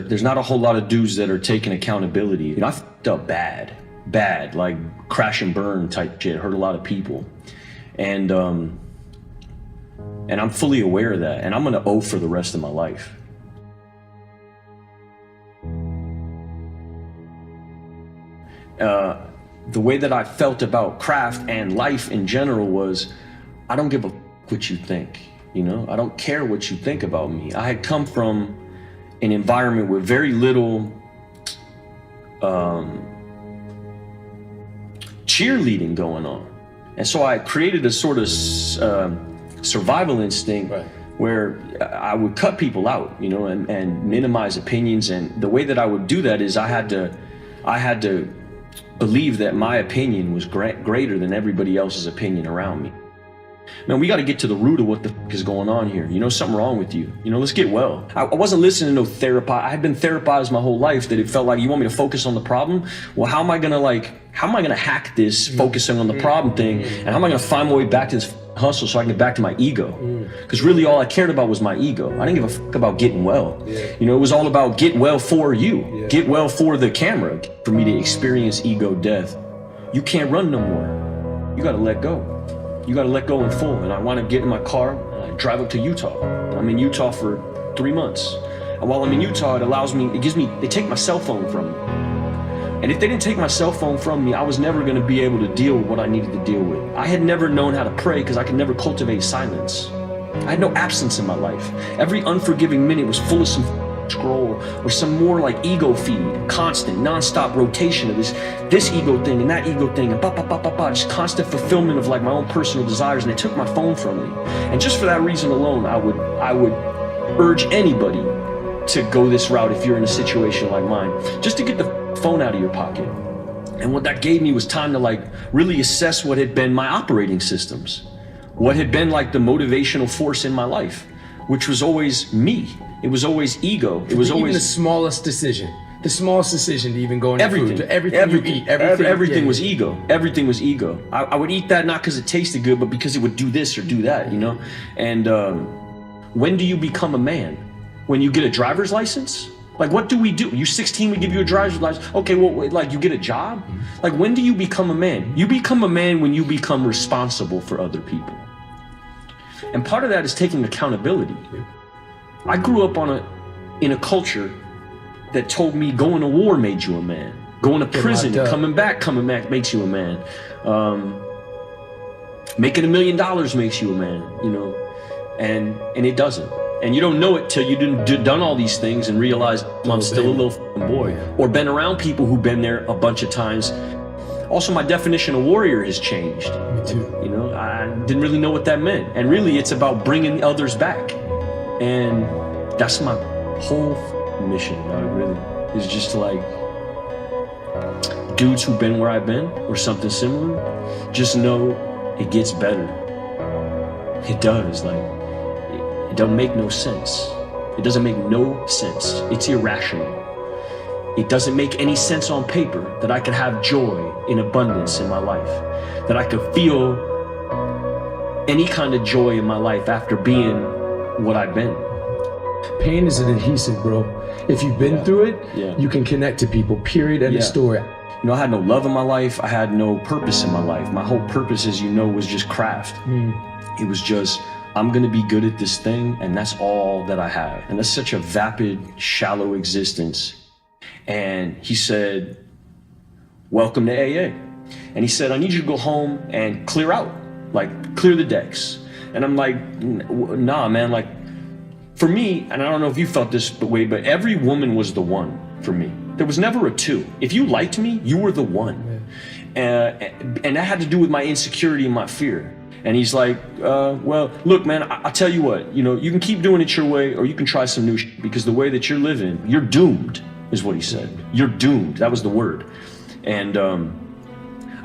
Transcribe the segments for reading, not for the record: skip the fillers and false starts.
there's not a whole lot of dudes that are taking accountability. You know, I fucked up bad, like crash and burn type shit, hurt a lot of people. And I'm fully aware of that, and I'm gonna owe for the rest of my life. The way that I felt about craft and life in general was, I don't give a what you think, you know? I don't care what you think about me. I had come from an environment with very little cheerleading going on. And so I created a sort of survival instinct, right, where I would cut people out, you know, and minimize opinions. And the way that I would do that is I had to believe that my opinion was greater than everybody else's opinion around me. Man, we got to get to the root of what the f is going on here. You know, something wrong with you. You know, let's get well. I wasn't listening to no therapy. I had been therapized my whole life that it felt like, you want me to focus on the problem? Well, how am I gonna hack this focusing on the problem thing? And how am I gonna find my way back to this hustle so I can get back to my ego? Because really all I cared about was my ego. I didn't give a f about getting well. You know, it was all about get well for you. Get well for the camera, for me to experience ego death. You can't run no more. You gotta let go. You gotta let go in full. And I want to get in my car and I drive up to Utah. And I'm in Utah for 3 months. And while I'm in Utah, they take my cell phone from me. And if they didn't take my cell phone from me, I was never gonna be able to deal with what I needed to deal with. I had never known how to pray because I could never cultivate silence. I had no absence in my life. Every unforgiving minute was full of some scroll or some more like ego feed, constant, non-stop rotation of this ego thing and that ego thing, and just constant fulfillment of like my own personal desires. And they took my phone from me. And just for that reason alone, I would urge anybody to go this route if you're in a situation like mine, just to get the phone out of your pocket. And what that gave me was time to like really assess what had been my operating systems, what had been like the motivational force in my life, which was always me. It was always ego. It was always even the smallest decision to even go into everything. Food, everything you eat, everything was ego. Everything was ego. I would eat that not because it tasted good, but because it would do this or do that, you know? And when do you become a man? When you get a driver's license? Like, what do we do? You're 16, we give you a driver's license. Okay, well, like, you get a job? Like, when do you become a man? You become a man when you become responsible for other people. And part of that is taking accountability. I grew up in a culture that told me going to war made you a man. Going to prison, coming back makes you a man. Making $1 million makes you a man, you know? And it doesn't. And you don't know it till you've done all these things and realize I'm still a little f***ing boy. Or been around people who've been there a bunch of times. Also, my definition of warrior has changed. Me too. You know, I didn't really know what that meant. And really, it's about bringing others back. And that's my whole mission, dog, really. Is just like, dudes who've been where I've been, or something similar, just know it gets better. It does, like, it doesn't make no sense. It doesn't make no sense. It's irrational. It doesn't make any sense on paper that I could have joy in abundance in my life, that I could feel any kind of joy in my life after being what I've been. Pain is an adhesive, bro. If you've been through it, you can connect to people, period, end of story. You know, I had no love in my life. I had no purpose in my life. My whole purpose, as you know, was just craft. It was just, I'm gonna be good at this thing, and that's all that I have. And that's such a vapid, shallow existence. And he said, welcome to AA. And he said, I need you to go home and clear out, like clear the decks. And I'm like, nah, man, like for me, and I don't know if you felt this way, but every woman was the one for me. There was never a two. If you liked me, you were the one. And that had to do with my insecurity and my fear. And he's like, well, look, man, I'll tell you what, you know, you can keep doing it your way or you can try some new shit, because the way that you're living, you're doomed, is what he said. You're doomed. That was the word. And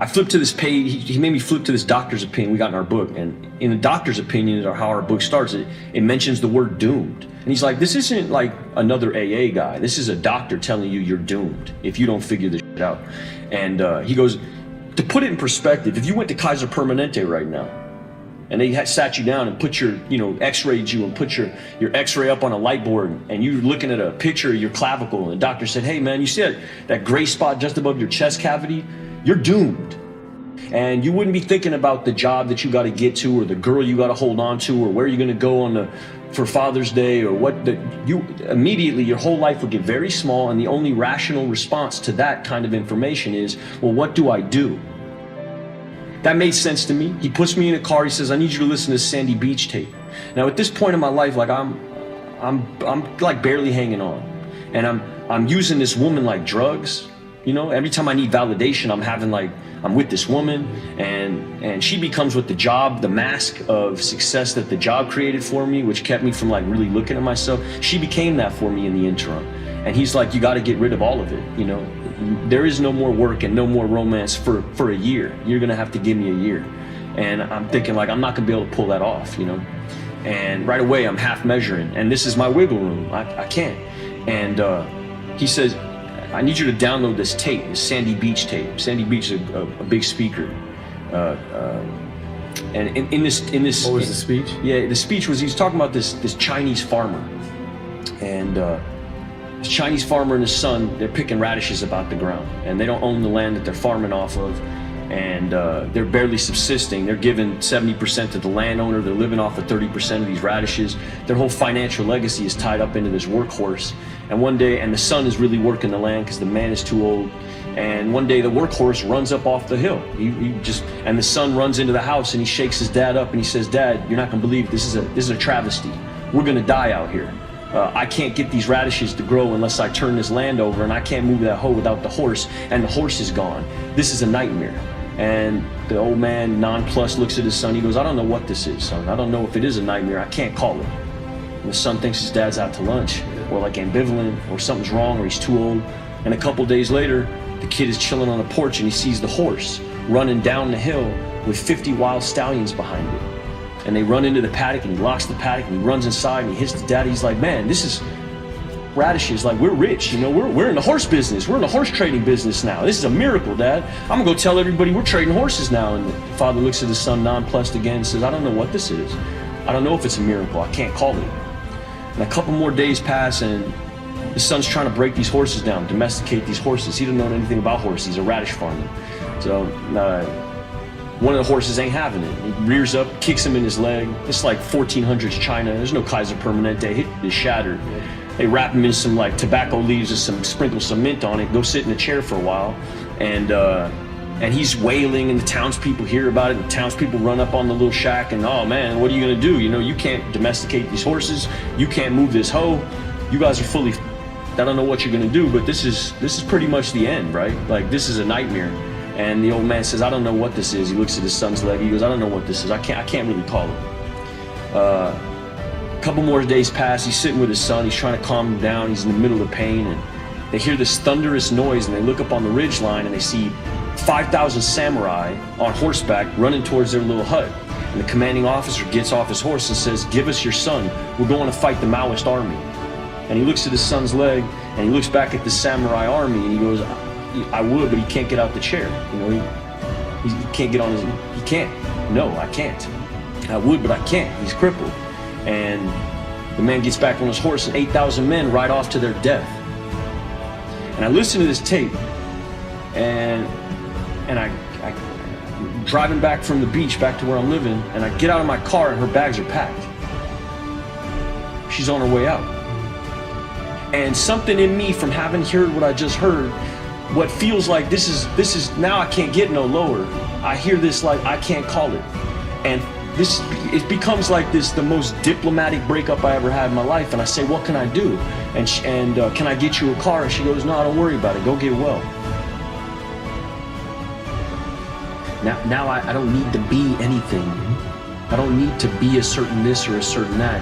I flipped to this page. He made me flip to this doctor's opinion we got in our book. And in the doctor's opinion, or how our book starts, it mentions the word doomed. And he's like, this isn't like another AA guy. This is a doctor telling you you're doomed if you don't figure this shit out. And he goes, to put it in perspective, if you went to Kaiser Permanente right now, and they sat you down and put your, x-rayed you and put your x-ray up on a light board, and you're looking at a picture of your clavicle, and the doctor said, hey man, you see that gray spot just above your chest cavity? You're doomed. And you wouldn't be thinking about the job that you got to get to, or the girl you got to hold on to, or where you're going to go for Father's Day, or immediately your whole life would get very small, and the only rational response to that kind of information is, well, what do I do? That made sense to me. He puts me in a car. He says, I need you to listen to this Sandy Beach tape. Now, at this point in my life, like I'm like barely hanging on, and I'm using this woman like drugs. Every time I need validation, I'm with this woman, and she becomes with the job, the mask of success that the job created for me, which kept me from like really looking at myself. She became that for me in the interim. And he's like, you got to get rid of all of it. There is no more work and no more romance for a year. You're going to have to give me a year. And I'm thinking like, I'm not going to be able to pull that off, And right away I'm half measuring, and this is my wiggle room. I can't. And he says, I need you to download this tape, this Sandy Beach tape. Sandy Beach is a big speaker. And in this. What was the speech? Yeah, the speech was, he was talking about this Chinese farmer. And this Chinese farmer and his son, they're picking radishes about the ground. And they don't own the land that they're farming off of. And they're barely subsisting. They're giving 70% to the landowner. They're living off of 30% of these radishes. Their whole financial legacy is tied up into this workhorse. And one day, and the son is really working the land because the man is too old. And one day the workhorse runs up off the hill. And the son runs into the house, and he shakes his dad up and he says, Dad, you're not gonna believe this is a travesty. We're gonna die out here. I can't get these radishes to grow unless I turn this land over, and I can't move that hoe without the horse, and the horse is gone. This is a nightmare. And the old man, nonplussed, looks at his son. He goes, I don't know what this is, son. I don't know if it is a nightmare. I can't call it. And the son thinks his dad's out to lunch, or like ambivalent, or something's wrong, or he's too old. And a couple days later, the kid is chilling on a porch, and he sees the horse running down the hill with 50 wild stallions behind it. And they run into the paddock, and he locks the paddock, and he runs inside, and he hits the dad. He's like, man, this is radishes. Like, we're rich, we're in the horse business. We're in the horse trading business now. This is a miracle, Dad. I'm gonna go tell everybody we're trading horses now. And the father looks at his son nonplussed again and says, I don't know what this is. I don't know if it's a miracle. I can't call it. And a couple more days pass, and the son's trying to break these horses down, domesticate these horses. He doesn't know anything about horses. He's a radish farmer. So one of the horses ain't having it. He rears up, kicks him in his leg. It's like 1400s China. There's no Kaiser Permanente. Hit is shattered. They wrap him in some like tobacco leaves and sprinkle some mint on it, go sit in a chair for a while. And he's wailing, and the townspeople hear about it, and the townspeople run up on the little shack, and oh man, what are you gonna do? You can't domesticate these horses, you can't move this hoe, you guys are fully I don't know what you're gonna do, but this is pretty much the end, right? Like, this is a nightmare. And the old man says, I don't know what this is. He looks at his son's leg, he goes, I don't know what this is. I can't really call it. A couple more days pass, he's sitting with his son, he's trying to calm him down, he's in the middle of pain, and they hear this thunderous noise, and they look up on the ridge line, and they see 5,000 samurai on horseback running towards their little hut. And the commanding officer gets off his horse and says, give us your son, we're going to fight the Maoist army. And he looks at his son's leg, and he looks back at the samurai army, and he goes, I would, but he can't get out the chair. He can't get on his, he can't. No, I can't. I would, but I can't. He's crippled. And the man gets back on his horse, and 8,000 men ride off to their death. And I listen to this tape, and I'm driving back from the beach back to where I'm living, and I get out of my car, and her bags are packed. She's on her way out. And something in me, from having heard what I just heard, what feels like this is now I can't get no lower. I hear this like I can't call it. And it becomes like the most diplomatic breakup I ever had in my life. And I say, what can I do? And can I get you a car? And she goes, no, don't worry about it. Go get well. Now I don't need to be anything. I don't need to be a certain this or a certain that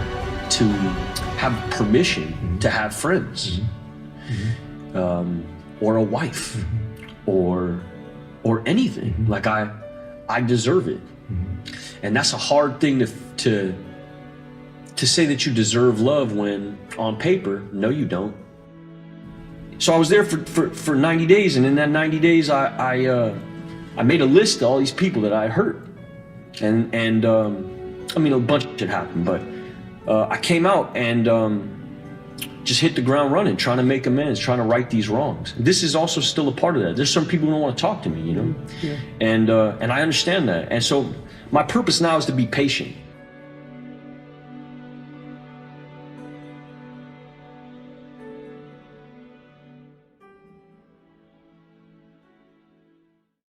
to have permission to have friends, or a wife, or anything. Like I deserve it. And that's a hard thing to say, that you deserve love when on paper, no, you don't. So I was there for 90 days, and in that 90 days, I made a list of all these people that I hurt, and I mean, a bunch of shit happened, but I came out and just hit the ground running, trying to make amends, trying to right these wrongs. This is also still a part of that. There's some people who don't want to talk to me, you know? Yeah. And I understand that. And so my purpose now is to be patient.